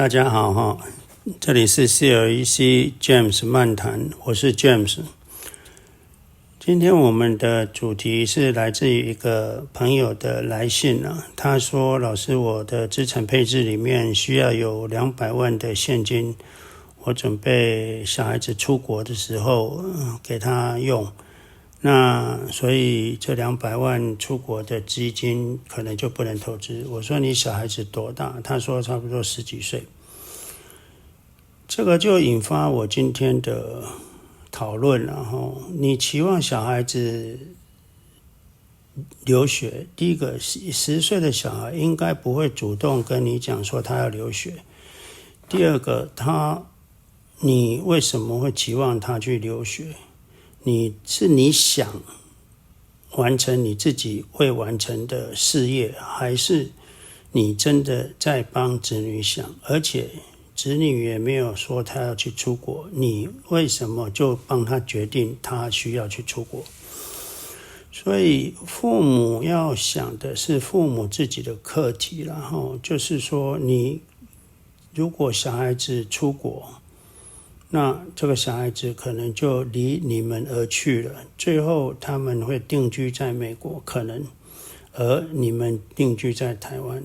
大家好哈，这里是 CLEC James 漫谈，我是 James。今天我们的主题是来自于一个朋友的来信啊，他说：老师，我的资产配置里面需要有200万的现金，我准备小孩子出国的时候给他用。那所以这200万出国的基金可能就不能投资。我说你小孩子多大？他说差不多10几岁。这个就引发我今天的讨论了哈。你期望小孩子留学，第一个10岁的小孩应该不会主动跟你讲说他要留学。第二个，你为什么会期望他去留学？你想完成你自己未完成的事业，还是你真的在帮子女想？而且子女也没有说他要去出国，你为什么就帮他决定他需要去出国？所以父母要想的是父母自己的课题，然后就是说，你如果小孩子出国，那这个小孩子可能就离你们而去了，最后他们会定居在美国，可能，而你们定居在台湾，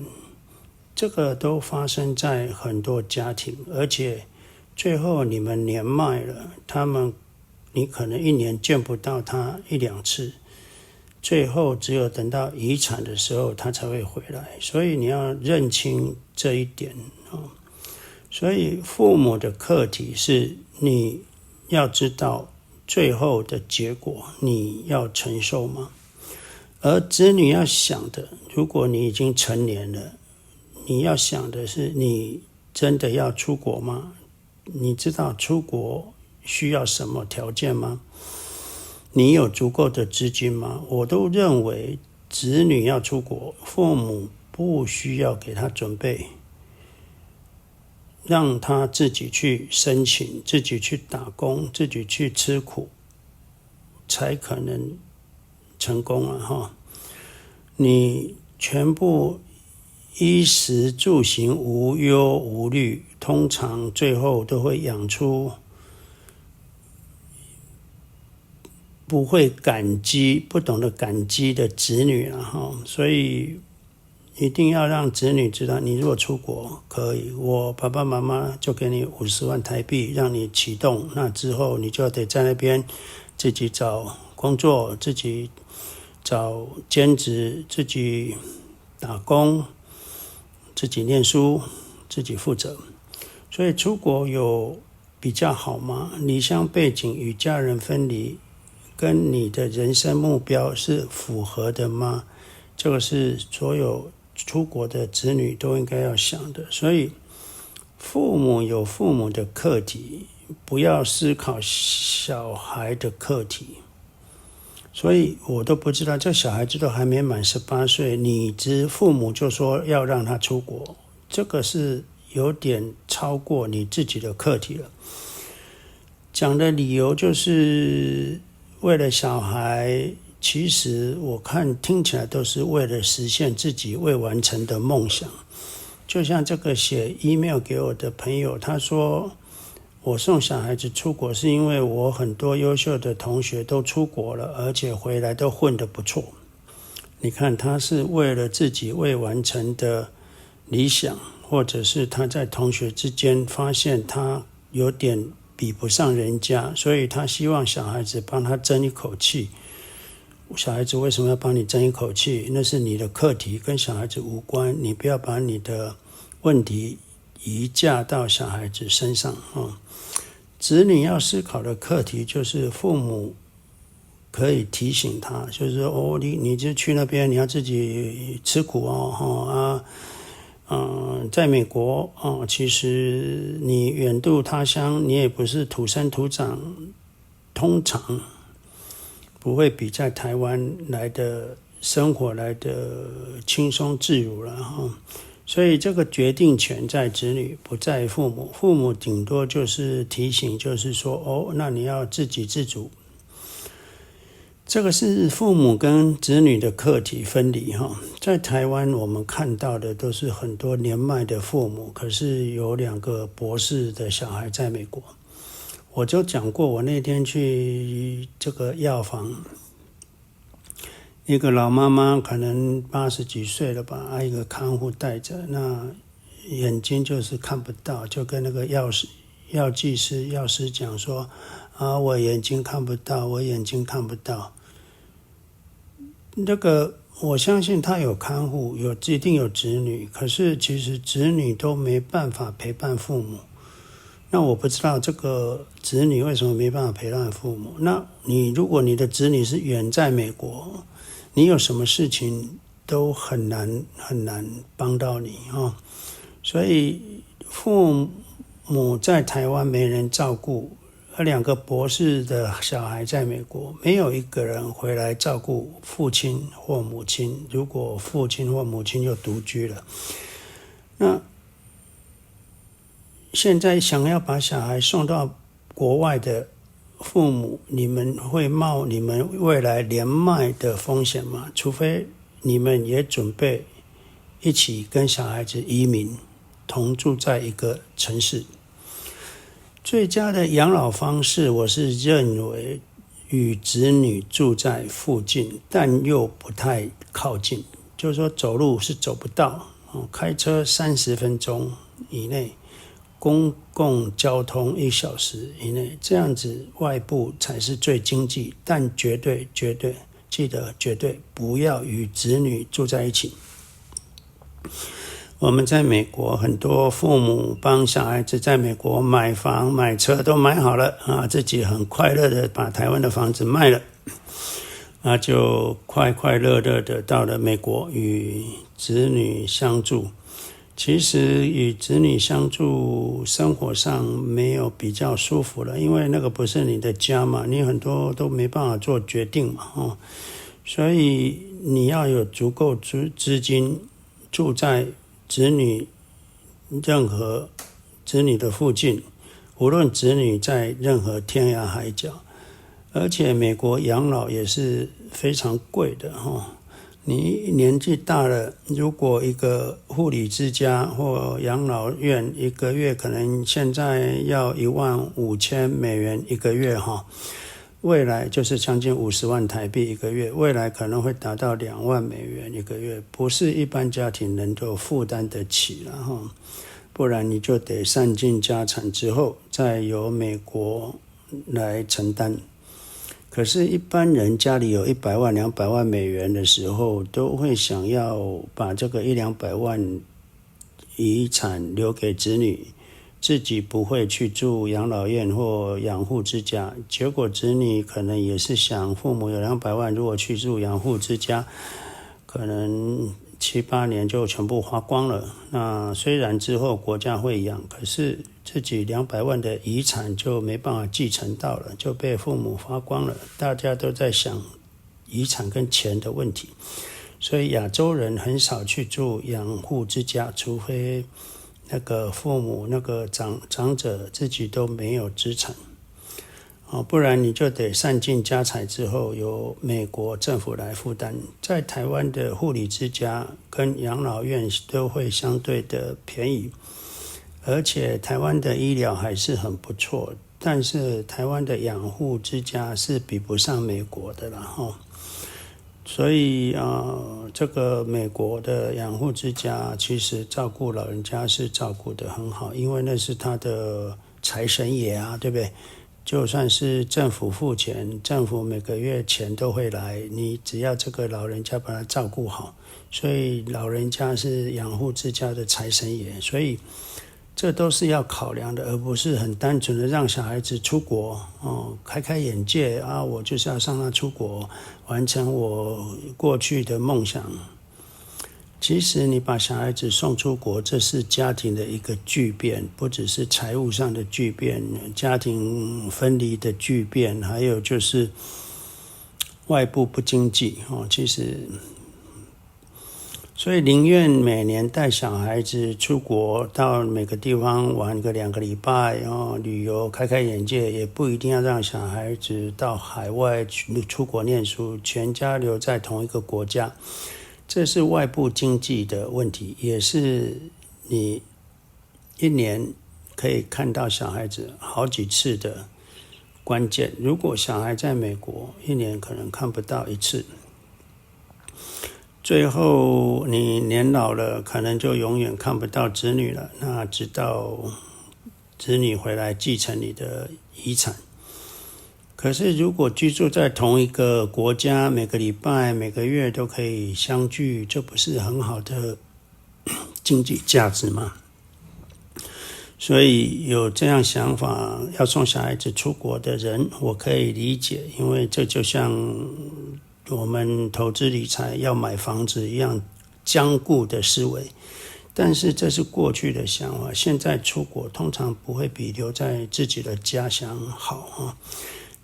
这个都发生在很多家庭，而且最后你们年迈了，你可能1年见不到他1-2次，最后只有等到遗产的时候他才会回来，所以你要认清这一点。所以父母的课题是你要知道最后的结果你要承受吗？而子女要想的，如果你已经成年了，你要想的是你真的要出国吗？你知道出国需要什么条件吗？你有足够的资金吗？我都认为子女要出国，父母不需要给他准备，让他自己去申请，自己去打工，自己去吃苦，才可能成功了哈。你全部衣食住行无忧无虑，通常最后都会养出不会感激、不懂得感激的子女了哈。所以一定要让子女知道，你如果出国可以，我爸爸妈妈就给你50万台币让你启动，那之后你就得在那边自己找工作，自己找兼职，自己打工，自己念书，自己负责。所以出国有比较好吗？离乡背景与家人分离，跟你的人生目标是符合的吗？这个是所有出国的子女都应该要想的。所以父母有父母的课题，不要思考小孩的课题。所以我都不知道，这小孩子都还没满18岁，父母就说要让他出国，这个是有点超过你自己的课题了。讲的理由就是为了小孩，其实我看听起来都是为了实现自己未完成的梦想。就像这个写 email 给我的朋友，他说我送小孩子出国是因为我很多优秀的同学都出国了，而且回来都混得不错。你看，他是为了自己未完成的理想，或者是他在同学之间发现他有点比不上人家，所以他希望小孩子帮他争一口气。小孩子为什么要帮你争一口气？那是你的课题，跟小孩子无关，你不要把你的问题移嫁到小孩子身上。子女要思考的课题就是父母可以提醒他，就是说你就去那边，你要自己吃苦在美国其实你远渡他乡，你也不是土生土长，通常不会比在台湾来的生活来的轻松自如了哈。所以这个决定权在子女，不在父母。父母顶多就是提醒，就是说那你要自给自足。这个是父母跟子女的课题分离哈。在台湾我们看到的都是很多年迈的父母，可是有2个博士的小孩在美国。我就讲过，我那天去这个药房，一个老妈妈可能80几岁了吧，一个看护带着，那眼睛就是看不到，就跟那个药师讲说我眼睛看不到，我眼睛看不到。那个我相信他有看护，一定有子女，可是其实子女都没办法陪伴父母。那我不知道这个子女为什么没办法陪伴父母。那如果你的子女是远在美国，你有什么事情都很难帮到你所以父母在台湾没人照顾，2个博士的小孩在美国，没有一个人回来照顾父亲或母亲，如果父亲或母亲又独居了，那现在想要把小孩送到国外的父母，你们会冒你们未来年迈的风险吗？除非你们也准备一起跟小孩子移民，同住在一个城市。最佳的养老方式，我是认为与子女住在附近，但又不太靠近，就是说走路是走不到，开车30分钟以内，公共交通1小时以内，这样子外部才是最经济，但绝对记得绝对不要与子女住在一起。我们在美国，很多父母帮小孩子在美国买房买车都买好了自己很快乐的把台湾的房子卖了，就快乐的到了美国与子女相住。其实与子女相住，生活上没有比较舒服了，因为那个不是你的家嘛，你很多都没办法做决定嘛所以你要有足够资金住在任何子女的附近，无论子女在任何天涯海角。而且美国养老也是非常贵的你年纪大了，如果一个护理之家或养老院一个月可能现在要$15,000一个月未来就是将近50万台币一个月，未来可能会达到$2万一个月，不是一般家庭能够负担得起了不然你就得散尽家产之后再由美国来承担。可是一般人家里有100万200万美元的时候，都会想要把这个100-200万遗产留给子女，自己不会去住养老院或养护之家。结果子女可能也是想，父母有200万，如果去住养护之家，可能7-8年就全部花光了。那虽然之后国家会养，可是自己200万的遗产就没办法继承到了，就被父母花光了。大家都在想遗产跟钱的问题，所以亚洲人很少去住养护之家，除非那个父母那个长者自己都没有资产不然你就得散尽家财之后由美国政府来负担。在台湾的护理之家跟养老院都会相对的便宜，而且台湾的医疗还是很不错，但是台湾的养护之家是比不上美国的啦所以这个美国的养护之家其实照顾老人家是照顾得很好，因为那是他的财神爷对不对？就算是政府付钱，政府每个月钱都会来，你只要这个老人家把他照顾好，所以老人家是养护之家的财神爷。所以这都是要考量的，而不是很单纯的让小孩子出国开眼界我就是要让他出国完成我过去的梦想。其实你把小孩子送出国，这是家庭的一个巨变，不只是财务上的巨变，家庭分离的巨变，还有就是外部不经济其实所以宁愿每年带小孩子出国到每个地方玩个2个礼拜，旅游开开眼界，也不一定要让小孩子到海外出国念书，全家留在同一个国家。这是外部经济的问题，也是你一年可以看到小孩子好几次的关键。如果小孩在美国，一年可能看不到1次，最后你年老了，可能就永远看不到子女了。那直到子女回来继承你的遗产。可是如果居住在同一个国家，每个礼拜、每个月都可以相聚，这不是很好的经济价值吗？所以有这样想法要送小孩子出国的人，我可以理解，因为这就像我们投资理财要买房子一样僵固的思维。但是这是过去的想法，现在出国通常不会比留在自己的家乡好。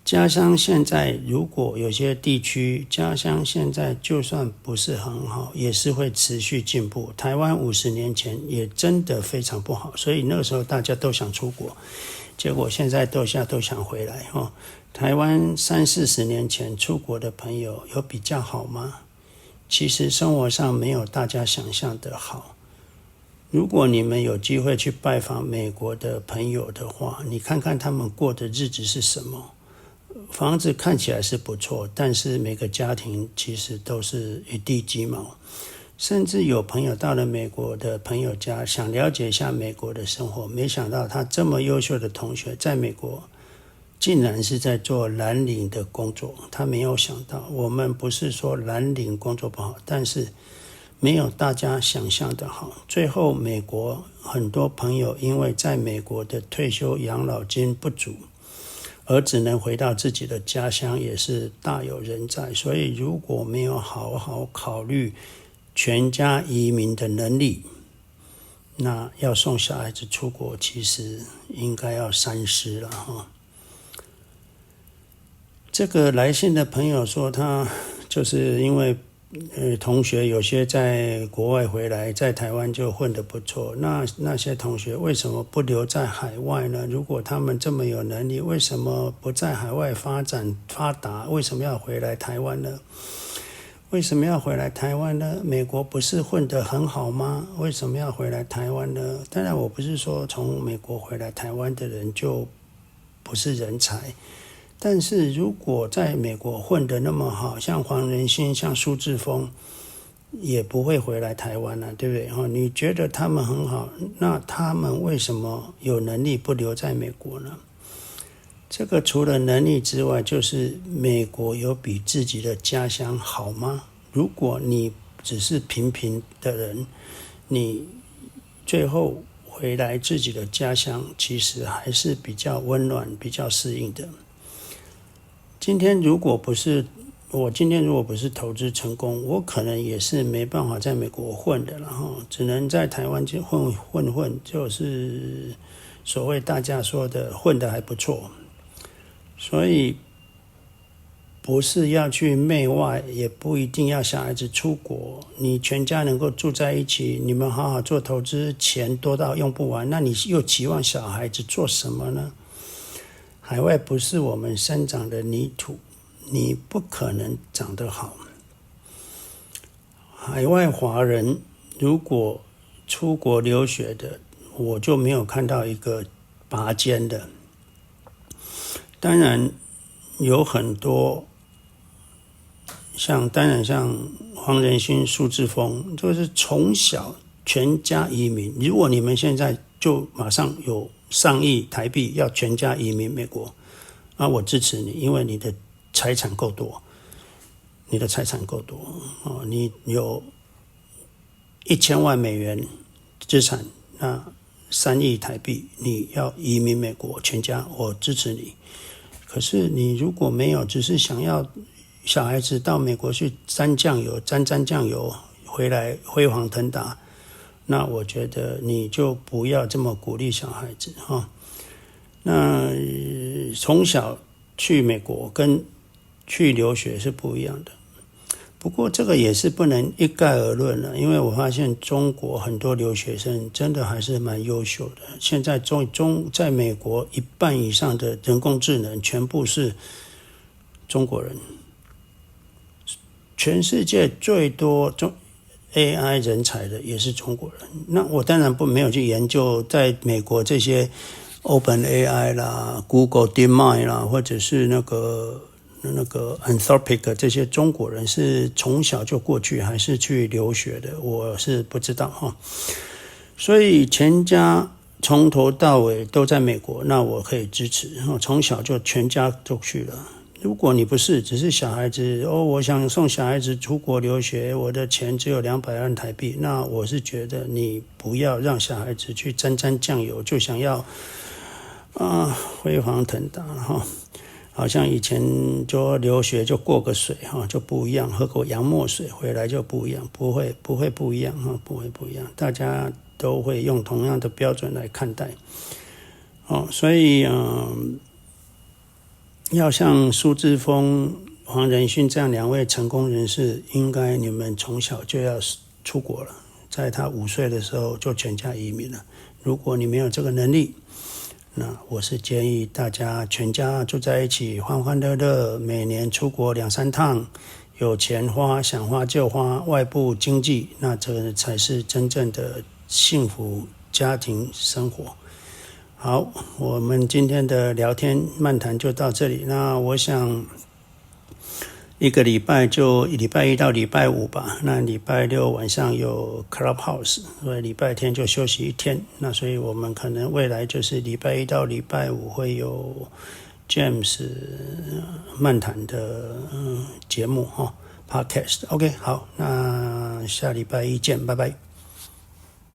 家乡现在如果有些地区家乡现在就算不是很好，也是会持续进步。台湾50年前也真的非常不好，所以那个时候大家都想出国，结果现在都想回来。台湾30-40年前出国的朋友有比较好吗？其实生活上没有大家想象的好。如果你们有机会去拜访美国的朋友的话，你看看他们过的日子是什么。房子看起来是不错，但是每个家庭其实都是一地鸡毛。甚至有朋友到了美国的朋友家，想了解一下美国的生活，没想到他这么优秀的同学在美国竟然是在做蓝领的工作。他没有想到，我们不是说蓝领工作不好，但是没有大家想象的好。最后美国很多朋友因为在美国的退休养老金不足，而只能回到自己的家乡，也是大有人在。所以如果没有好好考虑全家移民的能力，那要送小孩子出国其实应该要三思了。这个来信的朋友说，他就是因为同学有些在国外回来，在台湾就混得不错，那些同学为什么不留在海外呢？如果他们这么有能力，为什么不在海外发展发达？为什么要回来台湾呢？为什么要回来台湾呢？美国不是混得很好吗？为什么要回来台湾呢？当然我不是说从美国回来台湾的人就不是人才，但是如果在美国混得那么好，像黄仁勋、像苏志峰，也不会回来台湾了，对不对？你觉得他们很好，那他们为什么有能力不留在美国呢？这个除了能力之外，就是美国有比自己的家乡好吗？如果你只是平平的人，你最后回来自己的家乡，其实还是比较温暖、比较适应的。今天如果不是投资成功，我可能也是没办法在美国混的，然后只能在台湾就混，就是所谓大家说的混得还不错。所以不是要去媚外，也不一定要小孩子出国，你全家能够住在一起，你们好好做投资，钱多到用不完，那你又期望小孩子做什么呢？海外不是我们生长的泥土，你不可能长得好。海外华人如果出国留学的，我就没有看到一个拔尖的。当然有很多像黄仁勋、苏志峰，就是从小全家移民。如果你们现在就马上有上亿台币要全家移民美国，那我支持你，因为你的财产够多，你有1000万美元资产，那3亿台币，你要移民美国全家，我支持你。可是你如果没有，只是想要小孩子到美国去沾酱油回来辉煌腾达，那我觉得你就不要这么鼓励小孩子。那从小去美国跟去留学是不一样的。不过这个也是不能一概而论了，因为我发现中国很多留学生真的还是蛮优秀的。现在在美国一半以上的人工智能全部是中国人，全世界最多AI 人才的也是中国人。那我当然没有去研究在美国这些 OpenAI 啦、Google DeepMind 啦，或者是那个 Anthropic 这些中国人是从小就过去还是去留学的，我是不知道哈。所以全家从头到尾都在美国，那我可以支持，从小就全家都去了。如果你不是只是小孩子我想送小孩子出国留学，我的钱只有200万台币，那我是觉得你不要让小孩子去沾酱油，就想要辉煌腾达哈。好像以前就留学就过个水就不一样，喝过洋墨水回来就不一样，不会不一样不会不一样，大家都会用同样的标准来看待所以要像苏志峰、黄仁勋这样2位成功人士，应该你们从小就要出国了，在他5岁的时候就全家移民了。如果你没有这个能力，那我是建议大家全家住在一起，欢欢乐乐，每年出国2-3趟，有钱花，想花就花，外部经济，那这才是真正的幸福家庭生活。好，我们今天的聊天漫谈就到这里。那我想一个礼拜就礼拜1到礼拜5吧，那礼拜6晚上有 Clubhouse， 所以礼拜天就休息1天。那所以我们可能未来就是礼拜1到礼拜5会有 James 漫谈的节目Podcast。OK， 好，那下礼拜1见，拜拜。